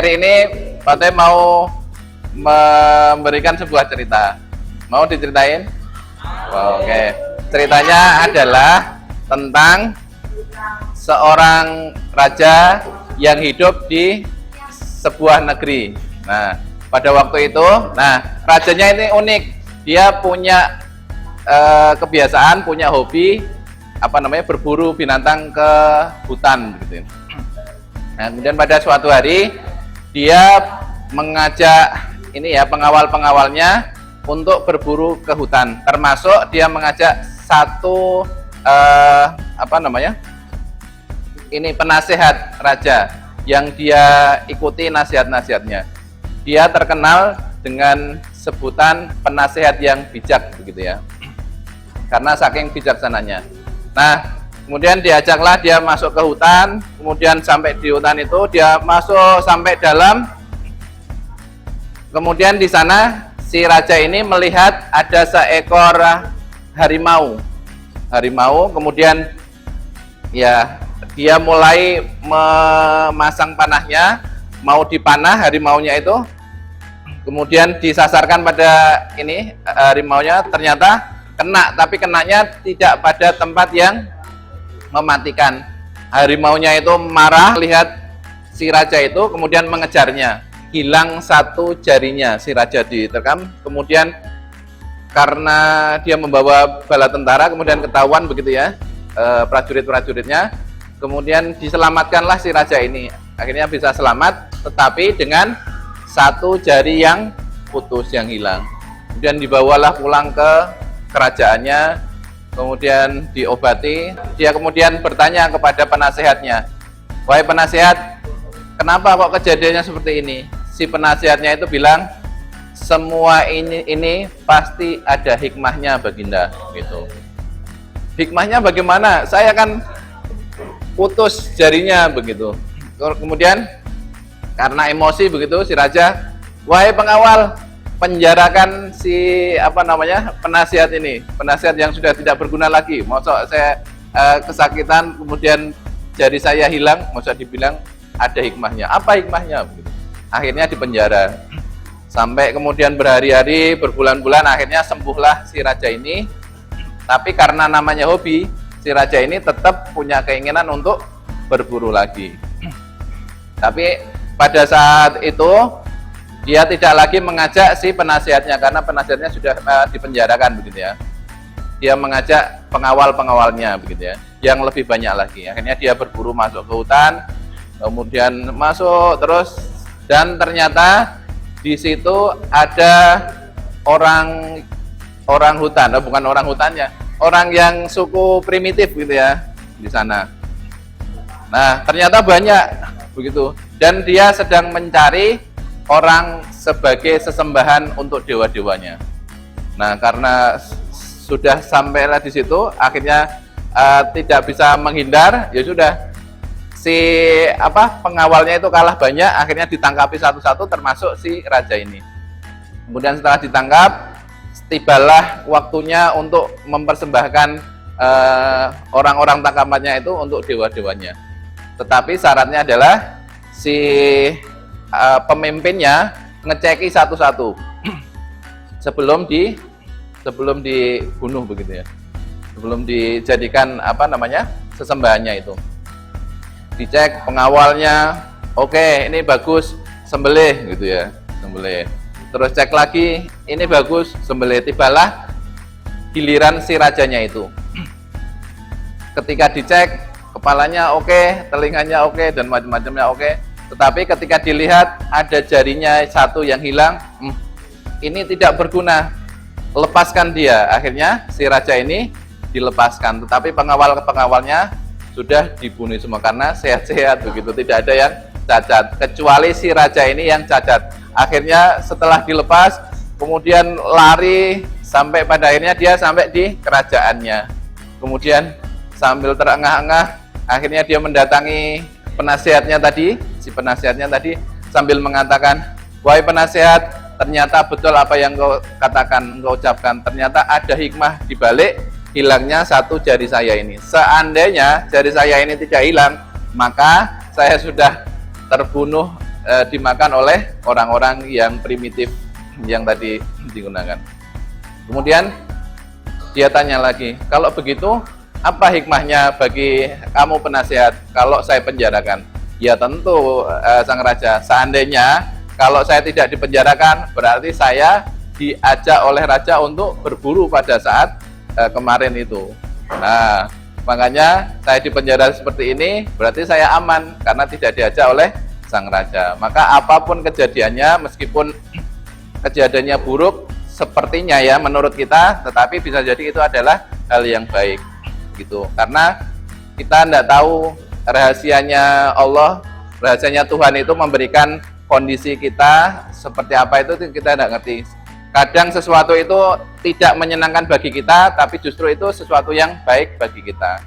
hari ini Pak Teh mau memberikan sebuah cerita. Mau diceritain? Oke. Ceritanya adalah tentang seorang raja yang hidup di sebuah negeri. Nah, pada waktu itu, rajanya ini unik. Dia punya kebiasaan, punya hobi berburu binatang ke hutan gitu. Nah, kemudian pada suatu hari dia mengajak pengawal-pengawalnya untuk berburu ke hutan, termasuk dia mengajak satu penasehat raja yang dia ikuti nasihat-nasihatnya. Dia terkenal dengan sebutan penasehat yang bijak begitu ya, karena saking bijaksananya. Nah, kemudian diajaklah dia masuk ke hutan. Kemudian sampai di hutan itu dia masuk sampai dalam. Kemudian di sana si raja ini melihat ada seekor harimau. Kemudian ya dia mulai memasang panahnya, mau dipanah harimaunya itu. Kemudian disasarkan pada harimaunya, ternyata kena, tapi kenanya tidak pada tempat yang mematikan. Harimaunya itu marah lihat si raja itu, kemudian mengejarnya. Hilang satu jarinya si raja diterkam. Kemudian karena dia membawa bala tentara, kemudian ketahuan begitu ya prajurit-prajuritnya. Kemudian diselamatkanlah si raja ini. Akhirnya bisa selamat, tetapi dengan satu jari yang putus, yang hilang. Kemudian dibawalah pulang ke kerajaannya, kemudian diobati. Dia kemudian bertanya kepada penasehatnya, "Wahai penasehat, kenapa kok kejadiannya seperti ini?" Si penasehatnya itu bilang, "Semua ini pasti ada hikmahnya, Baginda." Gitu. Hikmahnya bagaimana? Saya kan putus jarinya begitu. Kemudian karena emosi begitu si raja, "Wahai pengawal, penjarakan si penasihat ini, penasihat yang sudah tidak berguna lagi. Masa saya kesakitan kemudian jari saya hilang, masa dibilang ada hikmahnya. Apa hikmahnya?" Begitu. Akhirnya dipenjara sampai kemudian berhari-hari, berbulan-bulan. Akhirnya sembuhlah si raja ini. Tapi karena namanya hobi, si raja ini tetap punya keinginan untuk berburu lagi. Tapi pada saat itu dia tidak lagi mengajak si penasihatnya, karena penasihatnya sudah dipenjarakan begitu ya. Dia mengajak pengawal-pengawalnya begitu ya, yang lebih banyak lagi. Akhirnya dia berburu masuk ke hutan, kemudian masuk terus, dan ternyata di situ ada orang hutan, bukan orang hutannya, orang yang suku primitif gitu ya di sana. Nah, ternyata banyak begitu, dan dia sedang mencari orang sebagai sesembahan untuk dewa-dewanya. Nah, karena sudah sampailah di situ, akhirnya tidak bisa menghindar, ya sudah, si pengawalnya itu kalah banyak, akhirnya ditangkapi satu-satu termasuk si raja ini. Kemudian setelah ditangkap, tibalah waktunya untuk mempersembahkan orang-orang tangkapannya itu untuk dewa-dewanya. Tetapi syaratnya adalah si pemimpinnya ngeceki satu-satu sebelum dibunuh begitu ya, sebelum dijadikan sesembahannya itu. Dicek pengawalnya, oke, ini bagus, sembelih gitu ya, sembelih. Terus cek lagi, ini bagus, sembelih. Tibalah giliran si rajanya itu. Ketika dicek, kepalanya oke, telinganya oke, dan macam-macamnya oke. Tetapi ketika dilihat ada jarinya satu yang hilang, ini tidak berguna, lepaskan dia. Akhirnya si raja ini dilepaskan, tetapi pengawal-pengawalnya sudah dibunuh semua karena sehat-sehat begitu, tidak ada yang cacat, kecuali si raja ini yang cacat. Akhirnya setelah dilepas, kemudian lari sampai pada akhirnya dia sampai di kerajaannya. Kemudian sambil terengah-engah, akhirnya dia mendatangi penasihatnya tadi, si penasihatnya tadi sambil mengatakan, "Wahai penasihat, ternyata betul apa yang kau katakan, kau ucapkan. Ternyata ada hikmah di balik hilangnya satu jari saya ini. Seandainya jari saya ini tidak hilang, maka saya sudah terbunuh dimakan oleh orang-orang yang primitif yang tadi digunakan. Kemudian dia tanya lagi, kalau begitu apa hikmahnya bagi kamu penasehat kalau saya penjarakan? Ya tentu sang raja, seandainya kalau saya tidak dipenjarakan berarti saya diajak oleh raja untuk berburu pada saat kemarin itu. Nah, makanya saya dipenjara seperti ini berarti saya aman karena tidak diajak oleh sang raja. Maka apapun kejadiannya, meskipun kejadiannya buruk sepertinya ya menurut kita, tetapi bisa jadi itu adalah hal yang baik gitu. Karena kita tidak tahu rahasianya Allah, rahasianya Tuhan itu memberikan kondisi kita seperti apa itu kita tidak ngerti. Kadang sesuatu itu tidak menyenangkan bagi kita, tapi justru itu sesuatu yang baik bagi kita.